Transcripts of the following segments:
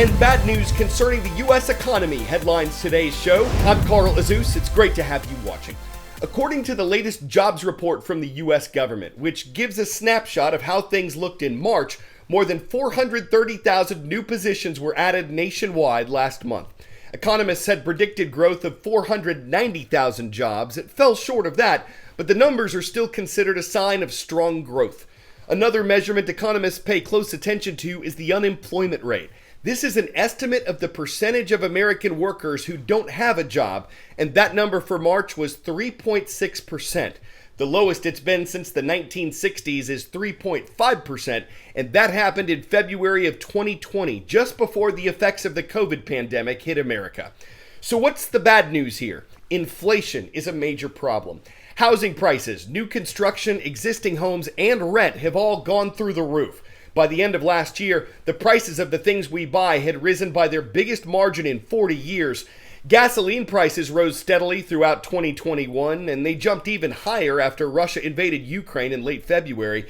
and bad news concerning the U.S. economy headlines today's show. I'm Carl Azus. It's great to have you watching. According to the latest jobs report from the U.S. government, which gives a snapshot of how things looked in March, more than 430,000 new positions were added nationwide last month. Economists had predicted growth of 490,000 jobs. It fell short of that, but the numbers are still considered a sign of strong growth. Another measurement economists pay close attention to is the unemployment rate. This is an estimate of the percentage of American workers who don't have a job, and that number for March was 3.6%. The lowest it's been since the 1960s is 3.5%, and that happened in February of 2020, just before the effects of the COVID pandemic hit America. So what's the bad news here? Inflation is a major problem. Housing prices, new construction, existing homes, and rent have all gone through the roof. By the end of last year, the prices of the things we buy had risen by their biggest margin in 40 years. Gasoline prices rose steadily throughout 2021, and they jumped even higher after Russia invaded Ukraine in late February.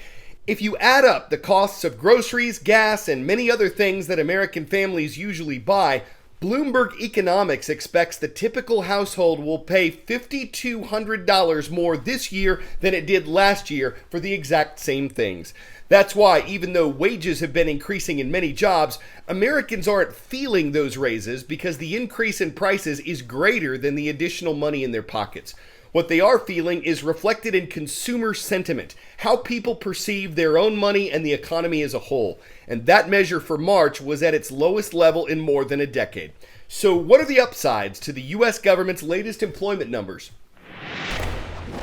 If you add up the costs of groceries, gas, and many other things that American families usually buy, Bloomberg Economics expects the typical household will pay $5,200 more this year than it did last year for the exact same things. That's why, even though wages have been increasing in many jobs, Americans aren't feeling those raises because the increase in prices is greater than the additional money in their pockets. What they are feeling is reflected in consumer sentiment, how people perceive their own money and the economy as a whole. And that measure for March was at its lowest level in more than a decade. So what are the upsides to the U.S. government's latest employment numbers?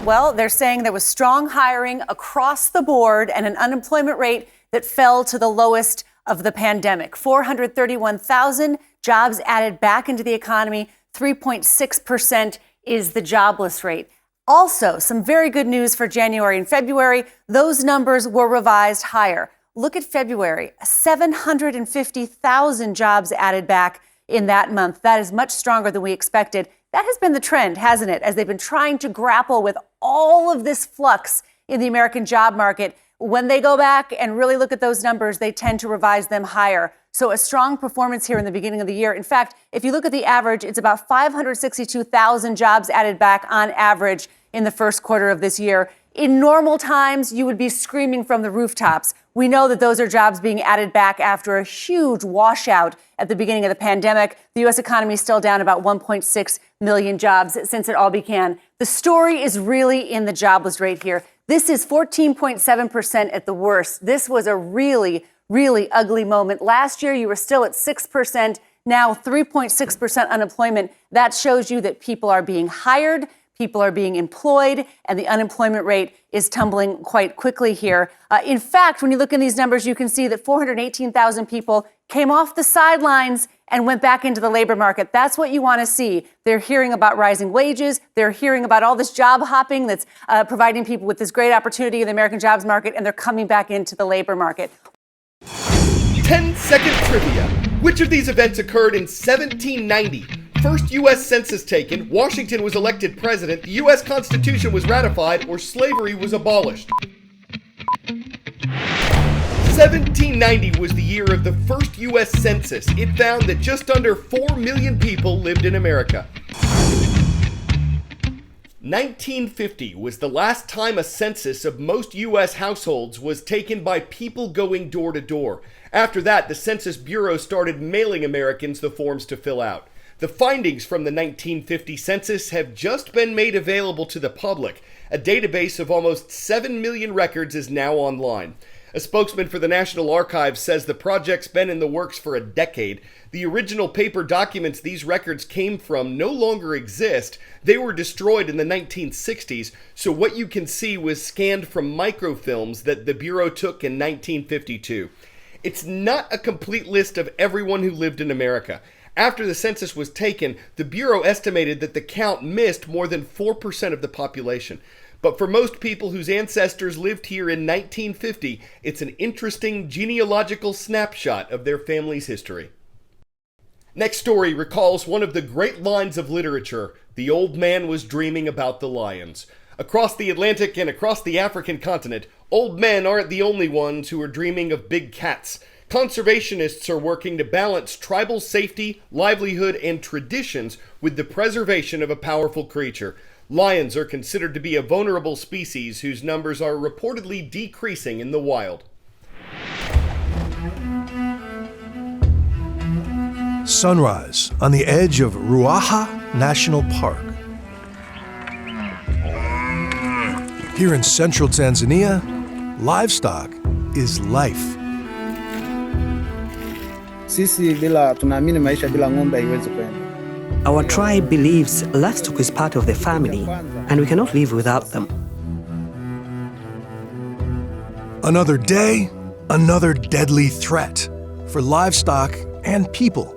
Well, they're saying there was strong hiring across the board and an unemployment rate that fell to the lowest of the pandemic. 431,000 jobs added back into the economy. 3.6% is the jobless rate. Also, some very good news for January and February. Those numbers were revised higher. Look at February, 750,000 jobs added back in that month. That is much stronger than we expected. That has been the trend, hasn't it? As they've been trying to grapple with all of this flux in the American job market. When they go back and really look at those numbers, they tend to revise them higher. So a strong performance here in the beginning of the year. In fact, if you look at the average, it's about 562,000 jobs added back on average in the first quarter of this year. In normal times, you would be screaming from the rooftops. We know that those are jobs being added back after a huge washout at the beginning of the pandemic. The U.S. economy is still down about 1.6 million jobs since it all began. The story is really in the jobless rate here. This is 14.7% at the worst. This was a really ugly moment. Last year, you were still at 6%. Now 3.6% unemployment. That shows you that people are being hired, people are being employed, and the unemployment rate is tumbling quite quickly here. In fact, when you look in these numbers, you can see that 418,000 people came off the sidelines and went back into the labor market. That's what you want to see. They're hearing about rising wages. They're hearing about all this job hopping that's providing people with this great opportunity in the American jobs market, and they're coming back into the labor market. 10-second trivia. Which of these events occurred in 1790? First U.S. census taken, Washington was elected president, the U.S. Constitution was ratified, or slavery was abolished. 1790 was the year of the first U.S. census. It found that just under 4 million people lived in America. 1950 was the last time a census of most U.S. households was taken by people going door to door. After that, the Census Bureau started mailing Americans the forms to fill out. The findings from the 1950 census have just been made available to the public. A database of almost 7 million records is now online. A spokesman for the National Archives says the project's been in the works for a decade. The original paper documents these records came from no longer exist. They were destroyed in the 1960s, so what you can see was scanned from microfilms that the Bureau took in 1952. It's not a complete list of everyone who lived in America. After the census was taken, the Bureau estimated that the count missed more than 4% of the population. But for most people whose ancestors lived here in 1950, it's an interesting genealogical snapshot of their family's history. Next story recalls one of the great lines of literature, "The old man was dreaming about the lions." Across the Atlantic and across the African continent, old men aren't the only ones who are dreaming of big cats. Conservationists are working to balance tribal safety, livelihood, and traditions with the preservation of a powerful creature. Lions are considered to be a vulnerable species whose numbers are reportedly decreasing in the wild. Sunrise on the edge of Ruaha National Park. Here in central Tanzania, livestock is life. Our tribe believes livestock is part of the family, and we cannot live without them. Another day, another deadly threat for livestock and people.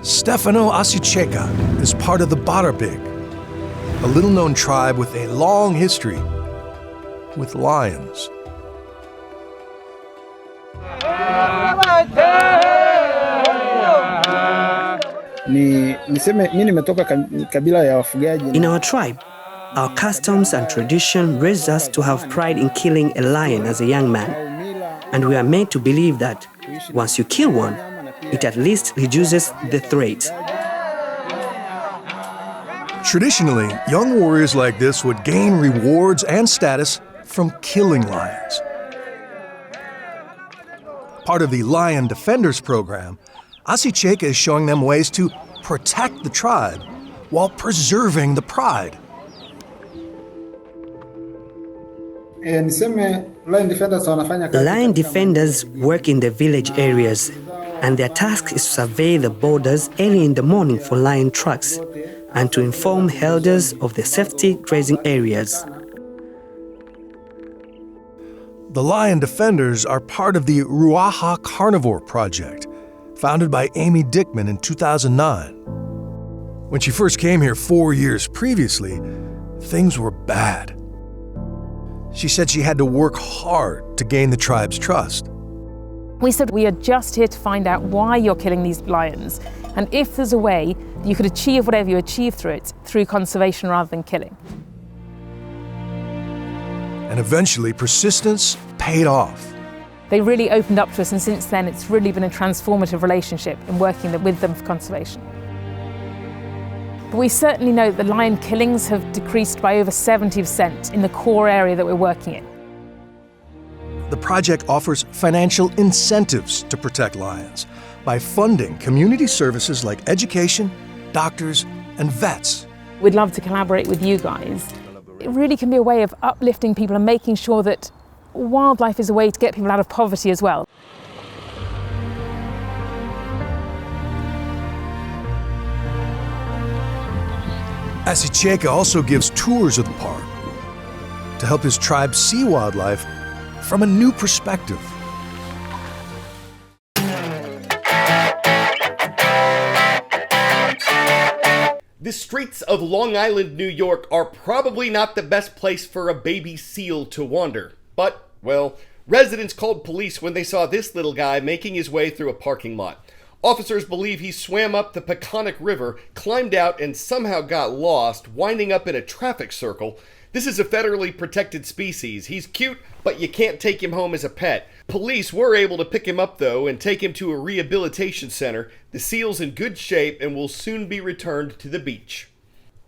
Stefano Asicheka is part of the Barabig, a little-known tribe with a long history with lions. In our tribe, our customs and tradition raised us to have pride in killing a lion as a young man. And we are made to believe that once you kill one, it at least reduces the threat. Traditionally, young warriors like this would gain rewards and status from killing lions. Part of the Lion Defenders program, Asicheka is showing them ways to protect the tribe while preserving the pride. Lion defenders work in the village areas, and their task is to survey the borders early in the morning for lion tracks and to inform herders of the safety grazing areas. The Lion Defenders are part of the Ruaha Carnivore Project, founded by Amy Dickman in 2009. When she first came here 4 years previously, things were bad. She said she had to work hard to gain the tribe's trust. We said, we are just here to find out why you're killing these lions, and if there's a way you could achieve whatever you achieve through it, through conservation rather than killing. And eventually, persistence paid off. They really opened up to us, and since then it's really been a transformative relationship in working with them for conservation. But we certainly know that the lion killings have decreased by over 70% in the core area that we're working in. The project offers financial incentives to protect lions by funding community services like education, doctors, and vets. We'd love to collaborate with you guys. It really can be a way of uplifting people and making sure that wildlife is a way to get people out of poverty as well. Asicheka also gives tours of the park to help his tribe see wildlife from a new perspective. The streets of Long Island, New York are probably not the best place for a baby seal to wander. But, well, residents called police when they saw this little guy making his way through a parking lot. Officers believe he swam up the Peconic River, climbed out, and somehow got lost, winding up in a traffic circle. This is a federally protected species. He's cute, but you can't take him home as a pet. Police were able to pick him up, though, and take him to a rehabilitation center. The seal's in good shape and will soon be returned to the beach.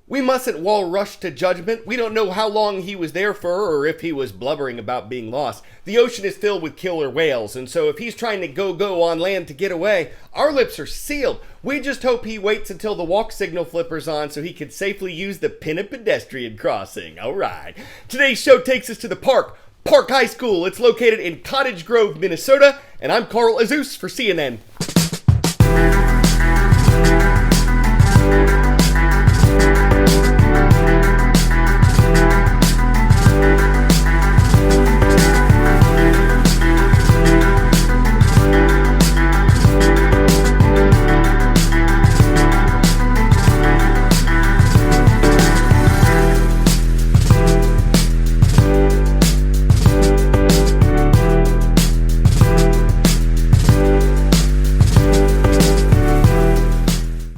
We mustn't wall rush to judgment. We don't know how long he was there for or if he was blubbering about being lost. The ocean is filled with killer whales, and so if he's trying to go on land to get away, our lips are sealed. We just hope he waits until the walk signal flippers on so he can safely use the pinned pedestrian crossing. All right. Today's show takes us to the Park High School. It's located in Cottage Grove, Minnesota, and I'm Carl Azus for CNN.